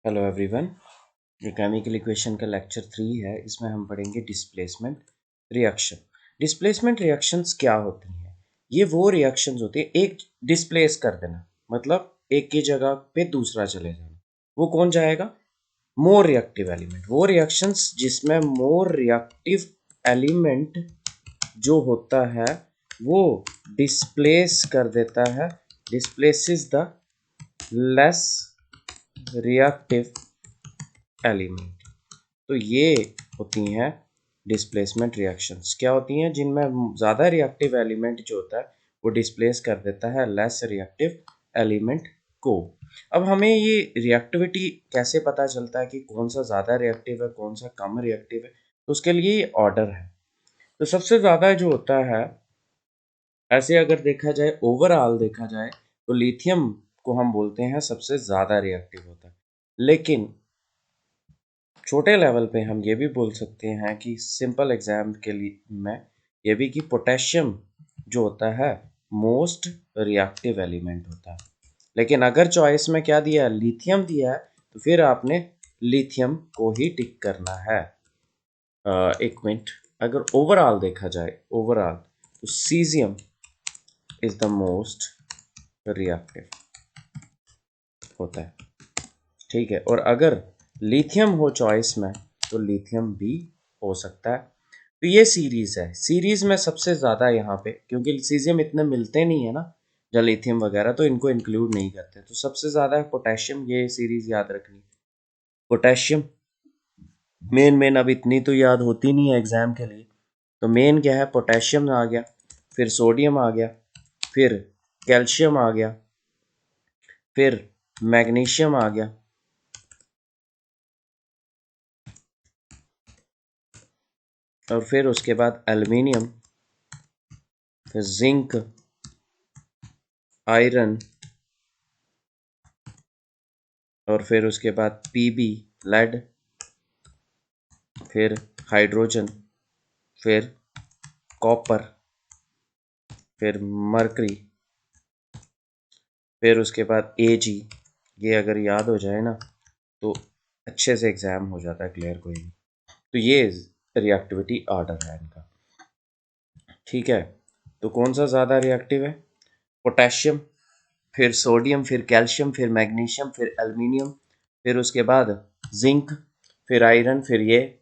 Hello everyone. ये chemical equation का lecture 3 है। इसमें हम पढ़ेंगे डिस्प्लेसमेंट रिएक्शन। डिस्प्लेसमेंट रिएक्शंस क्या होती हैं? ये वो रिएक्शंस होती है, एक डिस्प्लेस कर देना मतलब एक की जगह पे दूसरा चले जाना। वो कौन जाएगा? More reactive element. वो रिएक्शंस जिसमें मोर रिएक्टिव एलिमेंट जो होता है वो डिस्प्लेस कर देता है, displaces the less reactive element. तो ये होती हैं डिस्प्लेसमेंट रिएक्शंस। क्या होती हैं? जिनमें ज़्यादा रिएक्टिव एलिमेंट जो होता है वो डिस्प्लेस कर देता है लेस रिएक्टिव एलिमेंट को। अब हमें ये रिएक्टिविटी कैसे पता चलता है कि कौन सा ज़्यादा रिएक्टिव है, कौन सा कम रिएक्टिव है? तो उसके लिए ये ऑर्डर है। तो सबसे ज़्यादा जो होता है, ऐसे अगर देखा जाए, ओवरऑल देखा जाए, तो लिथियम को हम बोलते हैं सबसे ज़्यादा रिएक्टिव होता है। लेकिन छोटे लेवल पे हम ये भी बोल सकते हैं कि सिंपल एग्जाम के लिए में ये भी कि पोटेशियम जो होता है मोस्ट रिएक्टिव एलिमेंट होता है। लेकिन अगर चॉइस में क्या दिया है, लिथियम दिया है, तो फिर आपने लिथियम को ही टिक करना है। एक मिनट, अगर ओवरऑल देखा जाए, ओवरऑल तो caesium is the most reactive होता है। ठीक है, और अगर लिथियम हो चॉइस में तो लिथियम भी हो सकता है। तो ये सीरीज है। सीरीज में सबसे ज़्यादा यहाँ पे, क्योंकि सीजियम इतने मिलते नहीं है ना या लिथियम वगैरह, तो इनको इंक्लूड नहीं करते। तो सबसे ज़्यादा है पोटेशियम। ये सीरीज याद रखनी, पोटेशियम मेन। अब इतनी तो याद होती नहीं है एग्जाम के लिए। तो मेन क्या है? पोटेशियम आ गया, फिर सोडियम आ गया, फिर कैल्शियम आ गया, फिर मैग्नीशियम आ गया, और फिर उसके बाद एल्युमिनियम, फिर जिंक, आयरन, और फिर उसके बाद पीबी लेड, फिर हाइड्रोजन, फिर कॉपर, फिर मरकरी, फिर उसके बाद एजी। ये अगर याद हो जाए ना तो अच्छे से एग्जाम हो जाता है क्लियर कोई नहीं। तो ये रिएक्टिविटी ऑर्डर है इनका। ठीक है, तो कौन सा ज़्यादा रिएक्टिव है? पोटेशियम, फिर सोडियम, फिर कैल्शियम, फिर मैग्नीशियम, फिर एल्युमिनियम, फिर उसके बाद जिंक, फिर आयरन, फिर ये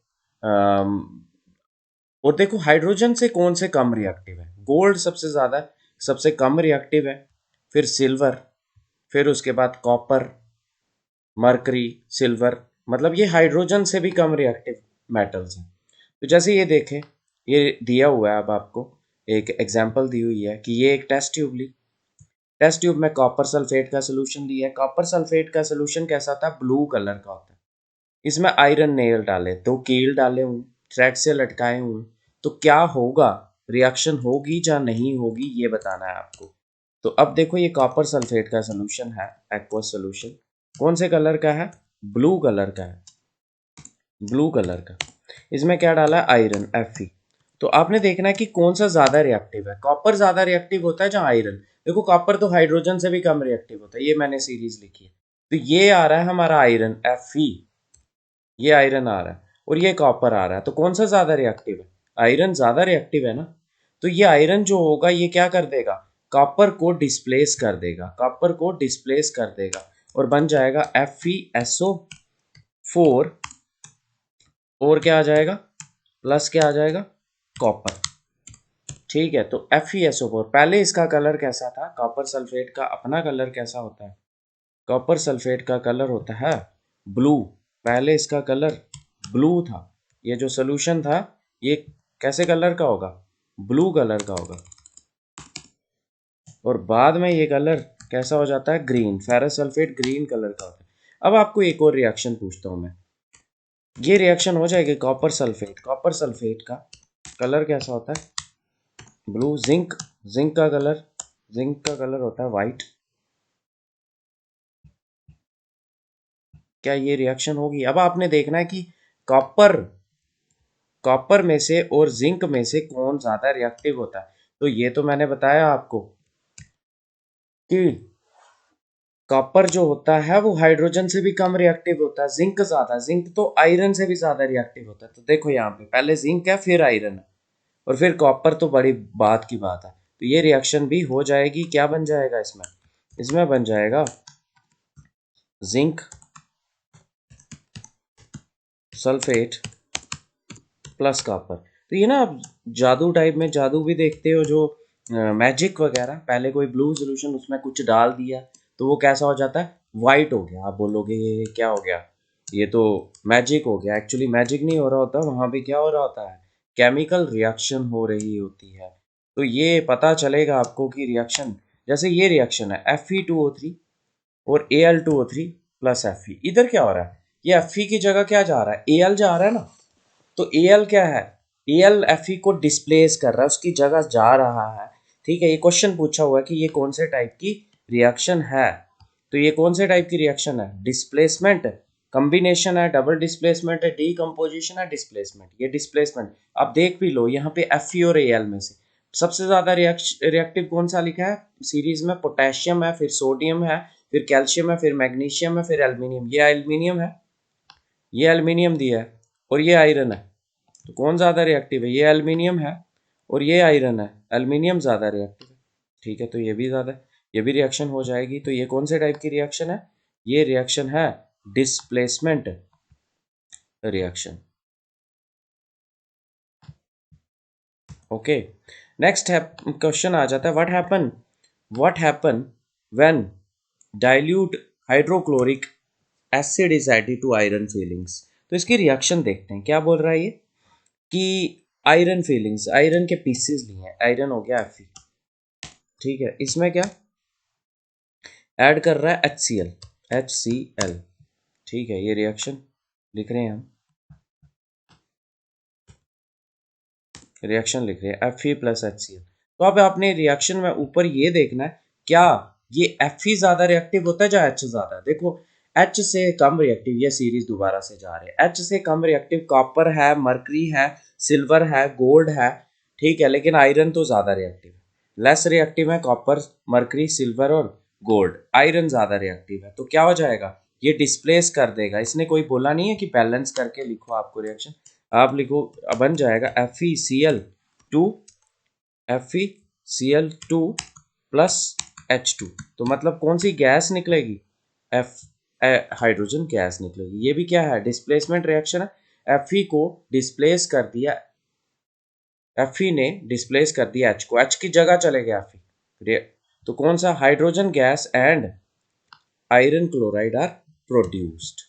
और देखो हाइड्रोजन से कौन से कम रिएक्टिव है? गोल्ड सबसे ज़्यादा, सबसे कम रिएक्टिव है, फिर सिल्वर, फिर उसके बाद कॉपर, मरकरी, सिल्वर, मतलब ये हाइड्रोजन से भी कम रिएक्टिव मेटल्स हैं। तो जैसे ये देखें, ये दिया हुआ है, अब आपको एक एग्जांपल दी हुई है कि ये एक टेस्ट ट्यूब ली। टेस्ट ट्यूब में कॉपर सल्फेट का सोल्यूशन दिया है। कॉपर सल्फेट का सोल्यूशन कैसा होता है? ब्लू कलर का होता है। इसमें आयरन नेल डाले, दो कील डाले हुए, थ्रेड से लटकाए हुए, तो क्या होगा? रिएक्शन होगी या नहीं होगी, ये बताना है आपको। तो अब देखो, ये कॉपर सल्फेट का सोल्यूशन है, एक्वस सोल्यूशन। कौन से कलर का है? ब्लू कलर का है, ब्लू कलर का। इसमें क्या डाला है? Iron, Fe। तो आपने देखना है कि कौन सा ज्यादा रिएक्टिव है। कॉपर ज्यादा रिएक्टिव होता है या आयरन? देखो कॉपर तो हाइड्रोजन से भी कम रिएक्टिव होता है, ये मैंने सीरीज लिखी है। तो ये आ रहा है हमारा आयरन, Fe। ये आयरन आ रहा है और ये कॉपर आ रहा है। तो कौन सा ज्यादा रिएक्टिव है? आयरन ज्यादा रिएक्टिव है ना। तो ये आयरन जो होगा ये क्या कर देगा? कॉपर को डिस्प्लेस कर देगा, कॉपर को डिस्प्लेस कर देगा और बन जाएगा FeSO4। और क्या आ जाएगा? प्लस क्या आ जाएगा? कॉपर। ठीक है, तो FeSO4। पहले इसका कलर कैसा था? कॉपर सल्फेट का अपना कलर कैसा होता है? कॉपर सल्फेट का कलर होता है ब्लू। पहले इसका कलर ब्लू था। ये जो सोल्यूशन था ये कैसे कलर का होगा? ब्लू कलर का होगा। और बाद में ये कलर कैसा हो जाता है? Green. Ferrous sulphate green colour का होता है। अब आपको एक और रिएक्शन पूछता हूं मैं। ये रिएक्शन हो जाएगी कॉपर सल्फेट। कॉपर सल्फेट का कलर कैसा होता है? ब्लू। जिंक, जिंक का कलर होता है वाइट। क्या ये रिएक्शन होगी? अब आपने देखना है कि कॉपर कॉपर में से और जिंक में से कौन ज्यादा रिएक्टिव होता है। तो ये तो मैंने बताया आपको कि कॉपर जो होता है वो हाइड्रोजन से भी कम रिएक्टिव होता है, जिंक ज्यादा, जिंक तो आयरन से भी ज्यादा रिएक्टिव होता है। तो देखो यहाँ पे पहले जिंक है फिर आयरन है और फिर कॉपर, तो बड़ी बात की बात है। तो ये रिएक्शन भी हो जाएगी, क्या बन जाएगा इसमें, इसमें बन जाएगा जिंक सल्फेट प्लस कॉपर। तो ये ना आप जादू टाइप में जादू भी देखते हो, जो मैजिक वगैरह, पहले कोई ब्लू सोल्यूशन उसमें कुछ डाल दिया तो वो कैसा हो जाता है, वाइट हो गया। आप बोलोगे ये क्या हो गया, ये तो मैजिक हो गया। एक्चुअली मैजिक नहीं हो रहा होता, वहाँ पे क्या हो रहा होता है, केमिकल रिएक्शन हो रही होती है। तो ये पता चलेगा आपको कि रिएक्शन, जैसे ये रिएक्शन है Fe2O3 और Al2O3 प्लस Fe, इधर क्या हो रहा है, ये Fe की जगह क्या जा रहा है, Al जा रहा है ना। तो Al क्या है, Al Fe को डिस्प्लेस कर रहा है, उसकी जगह जा रहा है। ठीक है, ये क्वेश्चन पूछा हुआ है कि ये कौन से टाइप की रिएक्शन है। तो ये कौन से टाइप की रिएक्शन है, डिस्प्लेसमेंट, कॉम्बिनेशन है, डबल डिस्प्लेसमेंट है, डीकम्पोजिशन है, डिस्प्लेसमेंट। ये डिस्प्लेसमेंट आप देख भी लो यहाँ पे Fe और Al में से सबसे ज्यादा रिएक्टिव कौन सा लिखा है सीरीज में, पोटेशियम है, फिर सोडियम है, फिर कैल्शियम है, फिर मैग्नीशियम है, फिर एल्यूमिनियम। ये एल्यूमिनियम है, ये एल्यूमिनियम दिया है और ये आयरन है। तो कौन ज़्यादा रिएक्टिव है, ये एल्यूमिनियम है और ये आयरन है, एल्यूमिनियम ज़्यादा रिएक्टिव है। ठीक है, तो ये भी ज़्यादा, ये भी रिएक्शन हो जाएगी। तो ये कौन से टाइप की रिएक्शन है, ये रिएक्शन है डिस्प्लेसमेंट रिएक्शन। ओके, नेक्स्ट है क्वेश्चन आ जाता है, what happen when dilute hydrochloric acid is added to iron filings. तो इसकी रिएक्शन देखते हैं, क्या बोल रहा है ये कि आयरन फीलिंग्स, आयरन के पीसेस लिए हैं, आयरन हो गया Fe। ठीक है, इसमें क्या ऐड कर रहा है HCl। ठीक है, ये रिएक्शन लिख रहे हैं हम, रिएक्शन लिख रहे हैं Fe प्लस HCl। तो अब आपने रिएक्शन में ऊपर ये देखना है, क्या ये Fe ज्यादा रिएक्टिव होता है या H ज्यादा। देखो H से कम रिएक्टिव, ये सीरीज दोबारा से जा रहे हैं, H से कम रिएक्टिव कॉपर है, मरकरी है, सिल्वर है, गोल्ड है। ठीक है, लेकिन आयरन तो ज्यादा रिएक्टिव है, लेस रिएक्टिव है कॉपर, मरकरी, सिल्वर और गोल्ड। आयरन ज्यादा रिएक्टिव है, तो क्या हो जाएगा, ये डिस्प्लेस कर देगा। इसने कोई बोला नहीं है कि बैलेंस करके लिखो आपको रिएक्शन, आप लिखो, बन जाएगा FeCl2, FeCl2 प्लस H2। तो मतलब कौन सी गैस निकलेगी, एफ हाइड्रोजन गैस निकलेगी। ये भी क्या है, डिस्प्लेसमेंट रिएक्शन है। Fe को डिस्प्लेस कर दिया, Fe ने डिस्प्लेस कर दिया H को, H की जगह चले गया Fe। तो कौन सा, hydrogen gas and iron chloride are produced.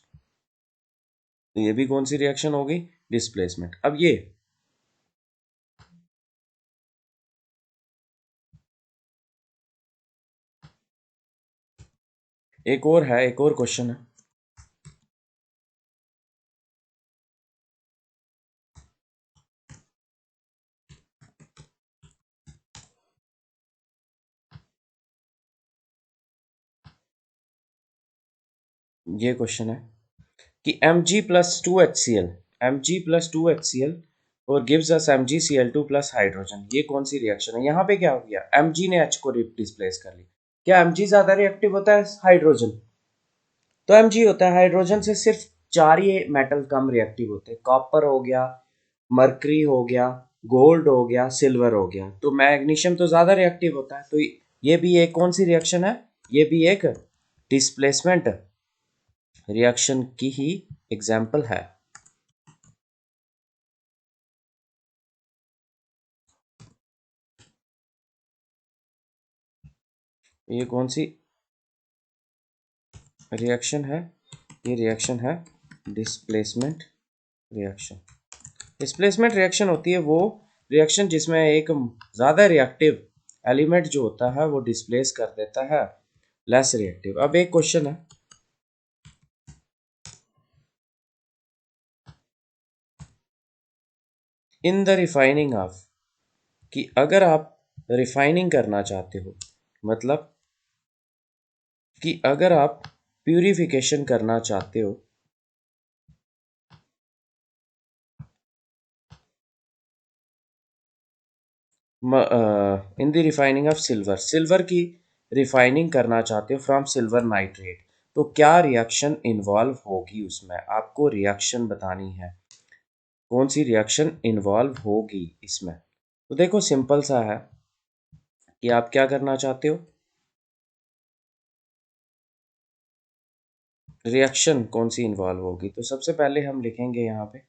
तो ये भी कौन सी रिएक्शन होगी, डिस्प्लेसमेंट। अब ये एक और है, एक और क्वेश्चन है, ये क्वेश्चन है कि Mg+2HCl, Mg+2HCl और gives us MgCl2 plus hydrogen. ये कौन सी रिएक्शन है, यहाँ पे क्या हो गया, Mg ने H को डिस्प्लेस कर लिया। क्या Mg ज्यादा रिएक्टिव होता है हाइड्रोजन, तो Mg होता है, हाइड्रोजन से सिर्फ चार ही मेटल कम रिएक्टिव होते हैं, कॉपर हो गया, मरकरी हो गया, गोल्ड हो गया, सिल्वर हो गया। तो मैग्नीशियम तो ज्यादा रिएक्टिव होता है। तो ये भी एक कौन सी रिएक्शन है, ये भी एक डिस्प्लेसमेंट रिएक्शन की ही एग्जाम्पल है। ये कौन सी रिएक्शन है, ये रिएक्शन है डिस्प्लेसमेंट रिएक्शन। डिस्प्लेसमेंट रिएक्शन होती है वो रिएक्शन जिसमें एक ज़्यादा रिएक्टिव एलिमेंट जो होता है वो डिस्प्लेस कर देता है लेस रिएक्टिव। अब एक क्वेश्चन है, इन द रिफाइनिंग ऑफ, कि अगर आप रिफाइनिंग करना चाहते हो, मतलब कि अगर आप प्यूरिफिकेशन करना चाहते हो, in the refining of silver, silver की रिफाइनिंग करना चाहते हो फ्रॉम सिल्वर नाइट्रेट, तो क्या रिएक्शन इन्वॉल्व होगी उसमें, आपको रिएक्शन बतानी है, कौन सी रिएक्शन इन्वॉल्व होगी इसमें। तो देखो सिंपल सा है कि आप क्या करना चाहते हो, रिएक्शन कौन सी इन्वॉल्व होगी। तो सबसे पहले हम लिखेंगे यहाँ पे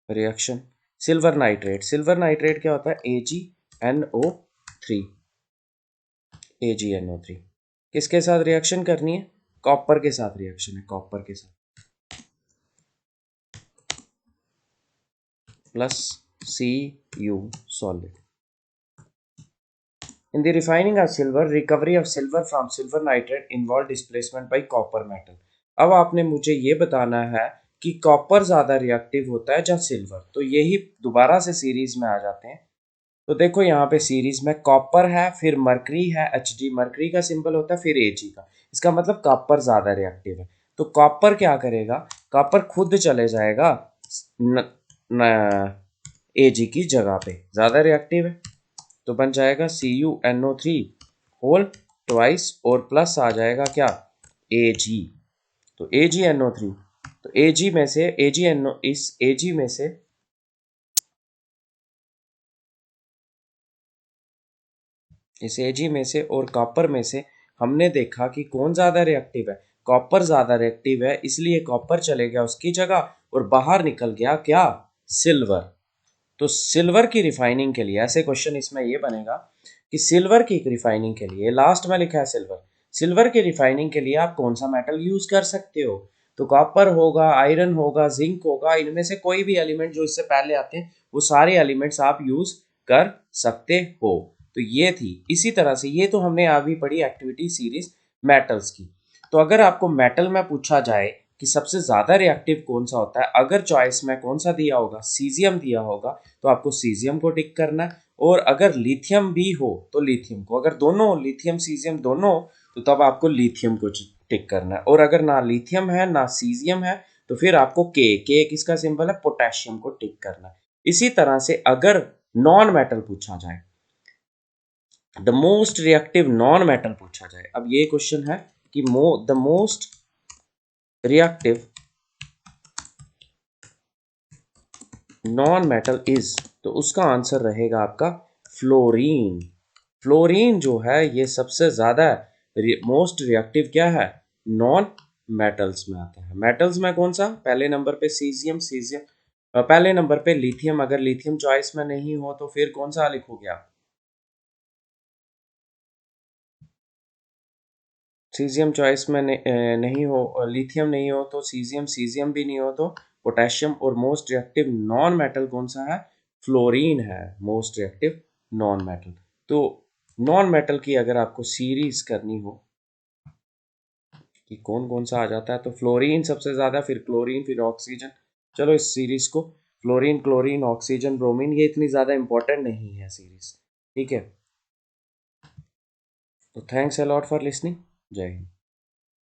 रिएक्शन सिल्वर नाइट्रेट क्या होता है, AgNO3, AgNO3 किसके साथ रिएक्शन करनी है, कॉपर के साथ रिएक्शन है, कॉपर के साथ plus Cu solid. In the refining of silver, recovery of silver from silver nitrate involve displacement by copper metal। अब आपने मुझे ये बताना है कि कॉपर ज़्यादा रिएक्टिव होता है या सिल्वर, तो यही दोबारा से सीरीज में आ जाते हैं। तो देखो यहाँ पे सीरीज में कॉपर है, फिर मरकरी है, Hg मरकरी का सिंबल होता है, फिर Ag का, इसका मतलब कॉपर ज़्यादा रिएक्टिव है। तो कॉपर क्या करेगा, कॉपर खुद चले जाएगा Ag की जगह पे, ज़्यादा रिएक्टिव है, तो बन जाएगा CuNO3 होल ट्वाइस और प्लस आ जाएगा क्या Ag। तो AgNO3, तो Ag में से AgNO, इस Ag में से इस Ag में से और कॉपर में से हमने देखा कि कौन ज़्यादा रिएक्टिव है, कॉपर ज़्यादा रिएक्टिव है, इसलिए कॉपर चले गया उसकी जगह और बाहर निकल गया क्या, सिल्वर। तो सिल्वर की रिफाइनिंग के लिए ऐसे क्वेश्चन इसमें ये बनेगा कि सिल्वर की रिफाइनिंग के लिए, लास्ट में लिखा है सिल्वर, सिल्वर की रिफाइनिंग के लिए आप कौन सा मेटल यूज कर सकते हो, तो कॉपर होगा, आयरन होगा, जिंक होगा, इनमें से कोई भी एलिमेंट जो इससे पहले आते हैं वो सारे एलिमेंट्स आप यूज कर सकते हो। तो ये थी, इसी तरह से ये तो हमने अभी पढ़ी एक्टिविटी सीरीज मेटल्स की। तो अगर आपको मेटल में पूछा जाए कि सबसे ज्यादा रिएक्टिव कौन सा होता है, अगर चॉइस में कौन सा दिया होगा, सीजियम दिया होगा, तो आपको सीजियम को टिक करना है, और अगर लिथियम भी हो तो लिथियम को, अगर दोनों लिथियम सीजियम दोनों तो तब आपको लिथियम को टिक करना है, और अगर ना लिथियम है ना सीजियम है तो फिर आपको के किसका सिंबल है, पोटेशियम को टिक करना है। इसी तरह से अगर नॉन मेटल पूछा जाए, the most reactive non metal पूछा जाए, अब ये क्वेश्चन है कि the most reactive non metal is, तो उसका आंसर रहेगा आपका फ्लोरीन। फ्लोरीन जो है ये सबसे ज्यादा मोस्ट रिएक्टिव क्या है, नॉन मेटल्स में आता है। मेटल्स में कौन सा, पहले नंबर पे सीजियम, पहले नंबर पे लिथियम, अगर लिथियम चॉइस में नहीं हो तो फिर कौन सा लिखोगे आप, सीजियम चॉइस में नहीं हो, लिथियम नहीं हो तो सीजियम, सीजियम भी नहीं हो तो पोटेशियम, और मोस्ट रिएक्टिव नॉन मेटल कौन सा है, फ्लोरीन है मोस्ट रिएक्टिव नॉन मेटल। तो नॉन मेटल की अगर आपको सीरीज करनी हो कि कौन कौन सा आ जाता है, तो फ्लोरीन सबसे ज़्यादा, फिर क्लोरीन, फिर ऑक्सीजन। चलो इस सीरीज को, फ्लोरीन, क्लोरीन, ऑक्सीजन, ब्रोमीन, ये इतनी ज़्यादा इंपॉर्टेंट नहीं है सीरीज, ठीक है। तो thanks a lot for listening, जय हिंद।